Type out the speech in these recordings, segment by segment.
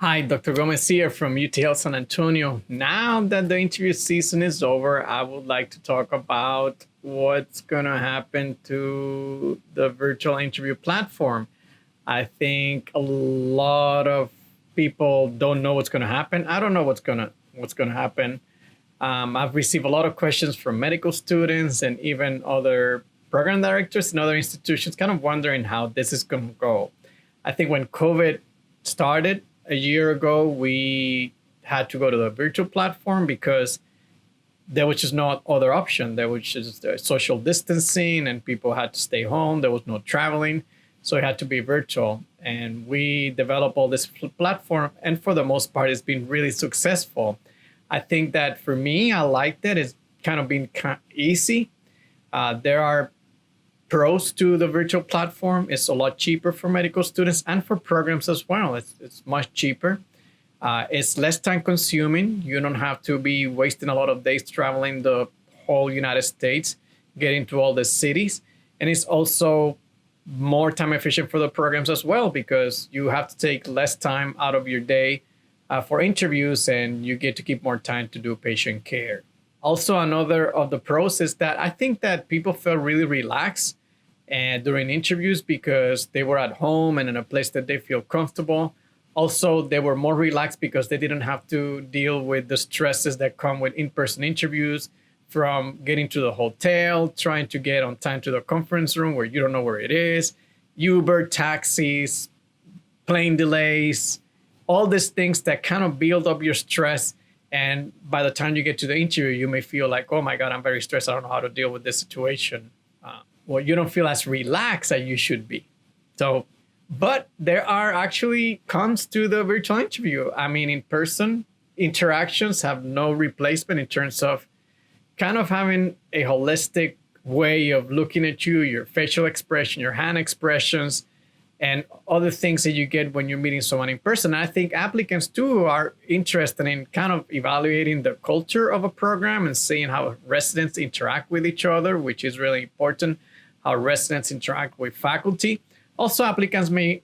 Hi, Dr. Gomez here from UTL San Antonio. Now that the interview season is over, I would like to talk about what's going to happen to the virtual interview platform. I think a lot of people don't know what's going to happen. I don't know what's going to happen. I've received a lot of questions from medical students and even other program directors in other institutions, kind of wondering how this is going to go. I think when COVID started a year ago, we had to go to the virtual platform because there was just no other option. There was just social distancing and people had to stay home. There was no traveling. So it had to be virtual. And we developed all this platform. And for the most part, it's been really successful. I think that for me, I liked it. It's kind of been easy. There are pros to the virtual platform. It's a lot cheaper for medical students and for programs as well. It's much cheaper. It's less time consuming. You don't have to be wasting a lot of days traveling the whole United States, getting to all the cities. And it's also more time efficient for the programs as well, because you have to take less time out of your day for interviews and you get to keep more time to do patient care. Also, another of the pros is that I think that people felt really relaxed and during interviews because they were at home and in a place that they feel comfortable. Also, they were more relaxed because they didn't have to deal with the stresses that come with in-person interviews, from getting to the hotel, trying to get on time to the conference room where you don't know where it is, Uber, taxis, plane delays, all these things that kind of build up your stress. And by the time you get to the interview, you may feel like, oh my God, I'm very stressed. I don't know how to deal with this situation. Well, you don't feel as relaxed as you should be. So, but there are actually cons to the virtual interview. I mean, in-person interactions have no replacement in terms of kind of having a holistic way of looking at you, your facial expression, your hand expressions, and other things that you get when you're meeting someone in person. I think applicants too are interested in kind of evaluating the culture of a program and seeing how residents interact with each other, which is really important, how residents interact with faculty. Also, applicants may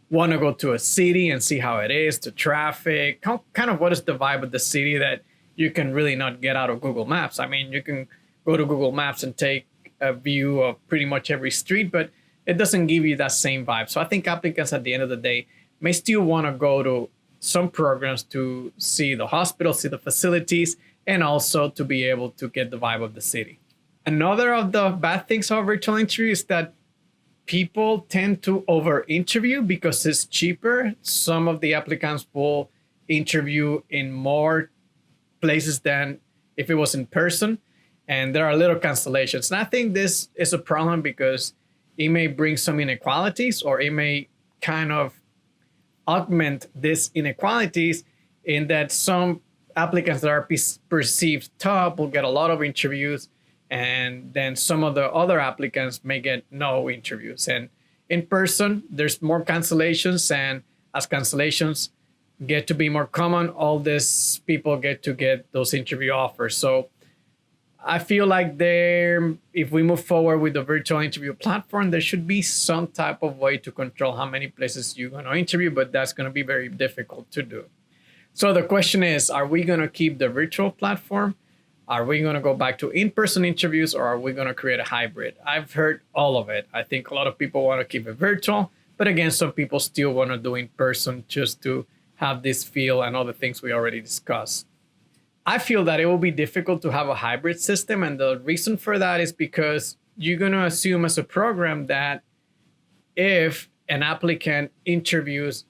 want to go to a city and see how it is, the traffic, kind of what is the vibe of the city that you can really not get out of Google Maps. I mean, you can go to Google Maps and take a view of pretty much every street, but it doesn't give you that same vibe. So I think applicants at the end of the day may still want to go to some programs to see the hospital, see the facilities, and also to be able to get the vibe of the city. Another of the bad things of virtual interview is that people tend to over interview because it's cheaper. Some of the applicants will interview in more places than if it was in person, and there are little cancellations. And I think this is a problem because it may bring some inequalities, or it may kind of augment these inequalities in that some applicants that are perceived top will get a lot of interviews, and then some of the other applicants may get no interviews. And in person, there's more cancellations, and as cancellations get to be more common, all these people get to get those interview offers. So I feel like if we move forward with the virtual interview platform, there should be some type of way to control how many places you're going to interview, but that's going to be very difficult to do. So the question is, are we going to keep the virtual platform? Are we going to go back to in-person interviews, or are we going to create a hybrid? I've heard all of it. I think a lot of people want to keep it virtual, but again, some people still want to do in person just to have this feel and all the things we already discussed. I feel that it will be difficult to have a hybrid system. And the reason for that is because you're going to assume as a program that if an applicant interviews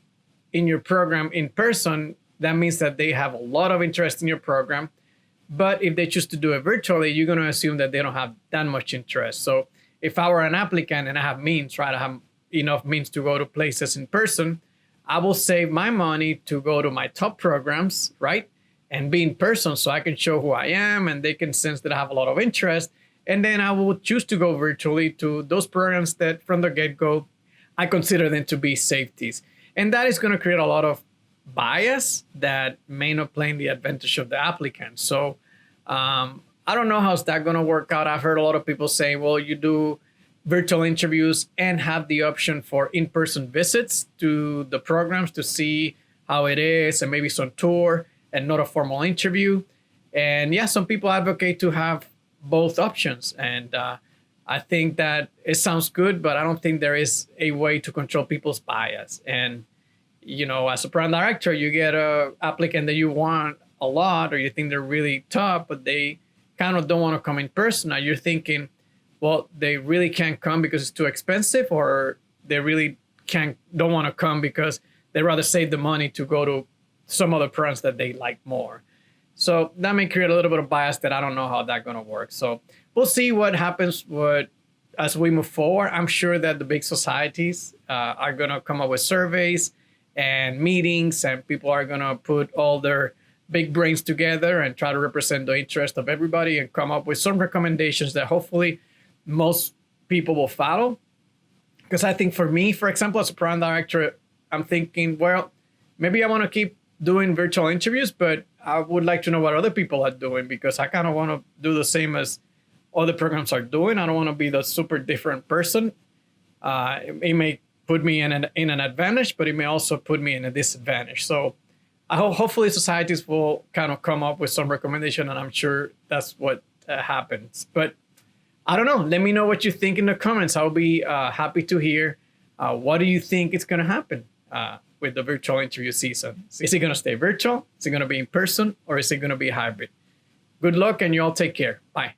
in your program in person, that means that they have a lot of interest in your program. But if they choose to do it virtually, you're going to assume that they don't have that much interest. So if I were an applicant and I have means, right, I have enough means to go to places in person, I will save my money to go to my top programs, right? And be in person so I can show who I am and they can sense that I have a lot of interest. And then I will choose to go virtually to those programs that from the get-go, I consider them to be safeties. And that is going to create a lot of bias that may not play in the advantage of the applicant. So I don't know how's that going to work out. I've heard a lot of people say, well, you do virtual interviews and have the option for in-person visits to the programs to see how it is, and maybe some tour and not a formal interview. And yeah, some people advocate to have both options. And I think that it sounds good, but I don't think there is a way to control people's bias. And as a program director, you get a applicant that you want a lot, or you think they're really tough, but they kind of don't want to come in person. Now you're thinking, well, they really can't come because it's too expensive, or they really don't want to come because they'd rather save the money to go to some other programs that they like more. So that may create a little bit of bias that I don't know how that's going to work. So we'll see what happens as we move forward. I'm sure that the big societies are going to come up with surveys and meetings, and people are going to put all their big brains together and try to represent the interest of everybody and come up with some recommendations that hopefully most people will follow. Because I think for me, for example, as a program director, I'm thinking, well, maybe I want to keep doing virtual interviews, but I would like to know what other people are doing, because I kind of want to do the same as other programs are doing. I don't want to be the super different person. It may put me in an advantage, but it may also put me in a disadvantage. So I hopefully societies will kind of come up with some recommendation, and I'm sure that's what happens. But I don't know. Let me know what you think in the comments. I'll be happy to hear. What do you think is going to happen with the virtual interview season? Is it going to stay virtual? Is it going to be in person? Or is it going to be hybrid? Good luck, and you all take care. Bye.